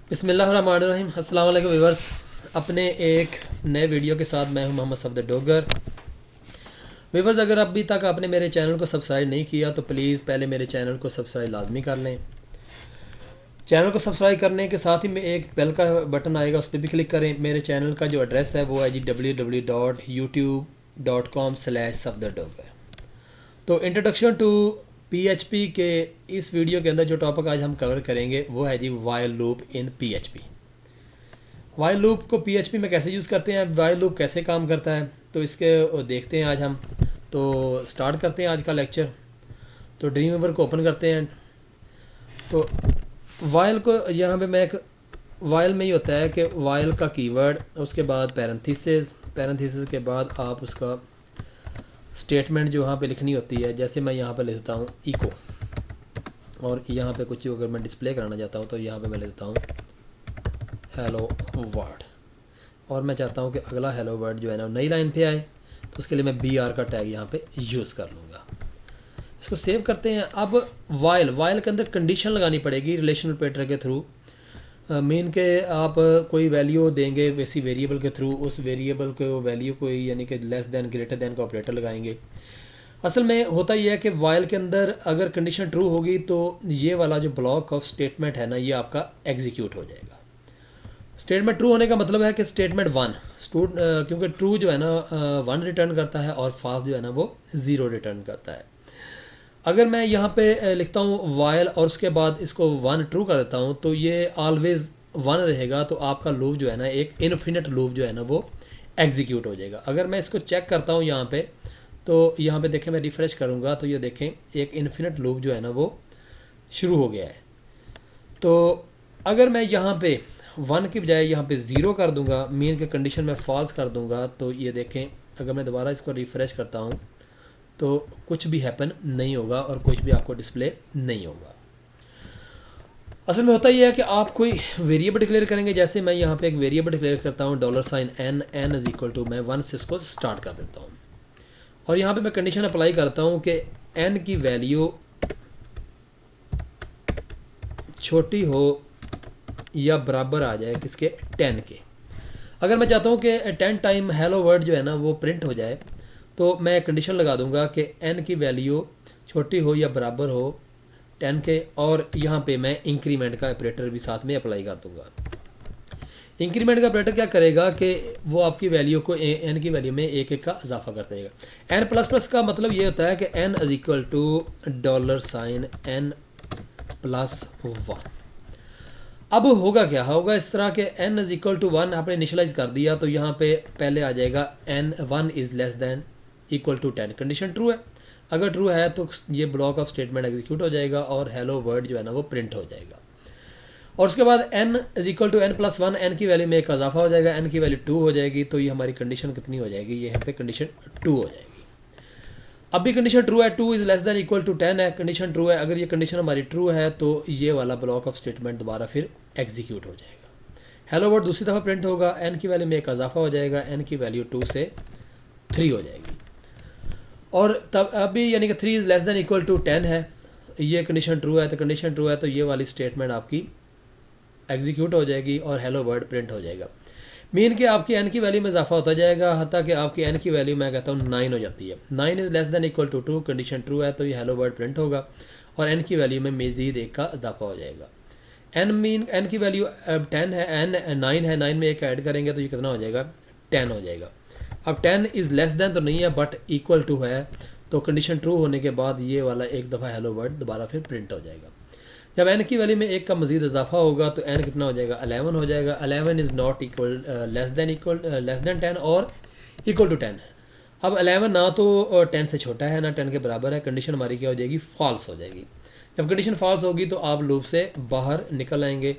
बिस्मिल्लाहिर्रहमानिर्रहीम। अस्सलाम वालेकुम व्यूअर्स। अपने एक नए वीडियो के साथ मैं हूं मोहम्मद सफदर डोगर। व्यूअर्स, अगर अभी तक आपने मेरे चैनल को सब्सक्राइब नहीं किया तो प्लीज़ पहले मेरे चैनल को सब्सक्राइब लाजमी कर लें। चैनल को सब्सक्राइब करने के साथ ही में एक बेल का बटन आएगा, उस पर भी क्लिक करें। मेरे चैनल का जो एड्रेस है वो है जी www.youtube.com/safdar-doger। तो इंट्रोडक्शन टू PHP के इस वीडियो के अंदर जो टॉपिक आज हम कवर करेंगे वो है जी while loop in PHP। While loop को PHP में कैसे यूज़ करते हैं, वाइल लूप कैसे काम करता है, तो इसके देखते हैं आज हम। तो स्टार्ट करते हैं आज का लेक्चर। तो ड्रीम वीवर को ओपन करते हैं। तो वाइल को यहाँ पे मैं एक वाइल में ही होता है कि वाइल का कीवर्ड, उसके बाद पैरेंथेसिस के बाद आप उसका स्टेटमेंट जो वहाँ पे लिखनी होती है। जैसे मैं यहाँ पे लिखता हूँ इको, और यहाँ पे कुछ अगर मैं डिस्प्ले कराना चाहता हूँ तो यहाँ पे मैं लिखता हूँ हेलो वर्ड, और मैं चाहता हूँ कि अगला हेलो वर्ड जो है ना नई लाइन पे आए, तो उसके लिए मैं BR का टैग यहाँ पे यूज़ कर लूँगा। इसको सेव करते हैं। अब वाइल के अंदर कंडीशन लगानी पड़ेगी रिलेशनल ऑपरेटर के थ्रू। मेन के आप कोई वैल्यू देंगे किसी वेरिएबल के थ्रू, उस वेरिएबल को वैल्यू को यानी कि लेस देन ग्रेटर देन का ऑपरेटर लगाएंगे। असल में होता यह है कि वाइल के अंदर अगर कंडीशन ट्रू होगी तो ये वाला जो ब्लॉक ऑफ स्टेटमेंट है ना, ये आपका एग्जीक्यूट हो जाएगा। स्टेटमेंट ट्रू होने का मतलब है कि स्टेटमेंट वन क्योंकि ट्रू जो है ना 1 रिटर्न करता है और फॉल्स जो है ना वो 0 रिटर्न करता है। अगर मैं यहाँ पे लिखता हूँ वाइल और उसके बाद इसको 1 ट्रू कर देता हूँ तो ये ऑलवेज 1 रहेगा। तो आपका लूप जो है ना एक इनफिनिट लूप जो है ना वो एग्जीक्यूट हो जाएगा। अगर मैं इसको चेक करता हूँ यहाँ पे, तो यहाँ पे देखें मैं रिफ्रेश करूँगा तो ये देखें एक इनफिनिट लूप जो है ना वो शुरू हो गया है। तो अगर मैं यहाँ पे 1 की बजाय यहाँ पे 0 कर दूंगा, मीन के कंडीशन में फॉल्स कर दूंगा, तो ये देखें अगर मैं दोबारा इसको रिफ्रेश करता हूँ तो कुछ भी हैपन नहीं होगा और कुछ भी आपको डिस्प्ले नहीं होगा। असल में होता यह है कि आप कोई वेरिएबल डिक्लेयर करेंगे। जैसे मैं यहाँ पे एक वेरिएबल डिक्लेयर करता हूँ $n इज इक्वल टू, मैं 1 से इसको स्टार्ट कर देता हूँ और यहाँ पे मैं कंडीशन अप्लाई करता हूँ कि n की वैल्यू छोटी हो या बराबर आ जाए किसके, 10 के। अगर मैं चाहता हूँ कि 10 टाइम हेलो वर्ड जो है ना वो प्रिंट हो जाए, तो मैं कंडीशन लगा दूंगा कि n की वैल्यू छोटी हो या बराबर हो 10 के, और यहाँ पे मैं इंक्रीमेंट का ऑपरेटर भी साथ में अप्लाई कर दूंगा। इंक्रीमेंट का ऑपरेटर क्या करेगा कि वो आपकी वैल्यू को n की वैल्यू में एक का इजाफा करता रहेगा। n प्लस प्लस का मतलब ये होता है कि n is equal to $n +1। अब होगा क्या, होगा इस तरह के n इज इक्वल टू 1 आपने इनिशलाइज कर दिया, तो यहाँ पे पहले आ जाएगा n1 is less than equal to 10। Condition true है। अगर ट्रू है तो ये ब्लॉक ऑफ स्टेटमेंट एग्जीक्यूट हो जाएगा और हेलो वर्ड जो है ना वो प्रिंट हो जाएगा। और उसके बाद n is equal to n+1, n की वैल्यू में एक इजाफा हो जाएगा, n की वैल्यू 2 हो जाएगी, तो ये हमारी कंडीशन कितनी हो जाएगी, ये यहाँ पे कंडीशन 2 हो जाएगी। अब भी कंडीशन ट्रू है, 2 is less than equal to 10 है, कंडीशन ट्रू है। अगर ये कंडीशन हमारी ट्रू है तो ये वाला ब्लॉक ऑफ स्टेटमेंट दोबारा फिर एग्जीक्यूट हो जाएगा। हेलो वर्ड दूसरी दफ़ा प्रिंट होगा, n की वैल्यू में एक इजाफा हो जाएगा, n की वैल्यू 2 से 3 हो जाएगी। और तब अभी यानी कि 3 is less than equal to 10 है, ये कंडीशन ट्रू है। तो कंडीशन ट्रू है तो ये वाली स्टेटमेंट आपकी एग्जीक्यूट हो जाएगी और हेलो वर्ड प्रिंट हो जाएगा। मीन कि आपकी n की वैल्यू में इजाफा होता जाएगा, हत्ता कि आपकी n की वैल्यू मैं कहता हूँ 9 हो जाती है। 9 is less than equal to 2, condition true है तो ये हेलो वर्ड प्रिंट होगा और n की वैल्यू में मजीद एक का इजाफा हो जाएगा। n की वैल्यू अब 10 है, n 9 है, 9 में एक ऐड करेंगे तो ये कितना हो जाएगा, 10 हो जाएगा। अब 10 इज लेस देन तो नहीं है बट इक्वल टू है, तो कंडीशन ट्रू होने के बाद ये वाला एक दफ़ा हेलो वर्ड दोबारा फिर प्रिंट हो जाएगा। जब n की वैल्यू में एक का मजीद इजाफा होगा तो n कितना हो जाएगा, 11 हो जाएगा। 11 is not equal less than 10 और इक्वल टू 10 है। अब 11 ना तो 10 से छोटा है ना 10 के बराबर है, कंडीशन हमारी क्या हो जाएगी, फॉल्स हो जाएगी। जब कंडीशन फॉल्स होगी तो आप लूप से बाहर निकल आएंगे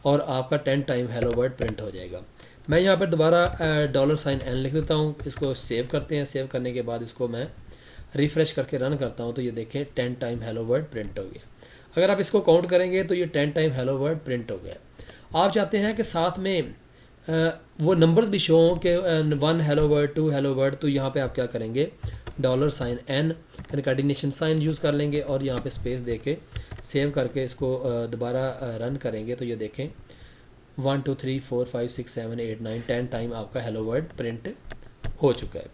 और आपका 10 टाइम हेलो वर्ड प्रिंट हो जाएगा। मैं यहाँ पर दोबारा $n लिख देता हूँ, इसको सेव करते हैं। सेव करने के बाद इसको मैं रिफ्रेश करके रन करता हूँ तो ये देखें 10 टाइम हेलो वर्ड प्रिंट हो गया। अगर आप इसको काउंट करेंगे तो ये 10 टाइम हेलो वर्ड प्रिंट हो गया। आप चाहते हैं कि साथ में वो नंबर्स भी शो हों कि 1 हेलो वर्ड, 2 हेलो वर्ड, तो यहाँ पे आप क्या करेंगे, $n कंकैटिनेशन साइन यूज़ कर लेंगे और यहाँ पे स्पेस दे के सेव करके इसको दोबारा रन करेंगे तो ये देखें 1 2 3 4 5 6 7 8 9 10 टाइम आपका हेलो वर्ड प्रिंट हो चुका है।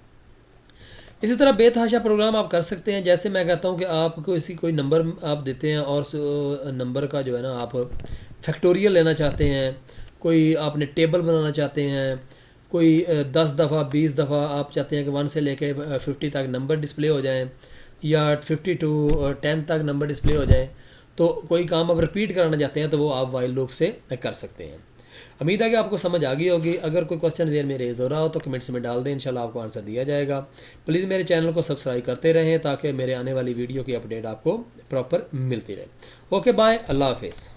इसी तरह बेतहाशा प्रोग्राम आप कर सकते हैं। जैसे मैं कहता हूँ कि आपको इसी कोई नंबर आप देते हैं और उस नंबर का जो है ना आप फैक्टोरियल लेना चाहते हैं, कोई आपने टेबल बनाना चाहते हैं, कोई 10 दफ़ा 20 दफ़ा आप चाहते हैं कि 1 से लेके 50 तक नंबर डिस्प्ले हो जाएं, या 50 to 10 तक नंबर डिस्प्ले हो जाएं, तो कोई काम आप रिपीट कराना चाहते हैं तो वो आप वाइल लूप से कर सकते हैं। उम्मीद है कि आपको समझ आ गई होगी। अगर कोई क्वेश्चन देर में रेज हो रहा हो तो कमेंट्स में डाल दें, इंशाल्लाह आपको आंसर दिया जाएगा। प्लीज़ मेरे चैनल को सब्सक्राइब करते रहें ताकि मेरे आने वाली वीडियो की अपडेट आपको प्रॉपर मिलती रहे। ओके बाय, अल्लाह हाफिज़।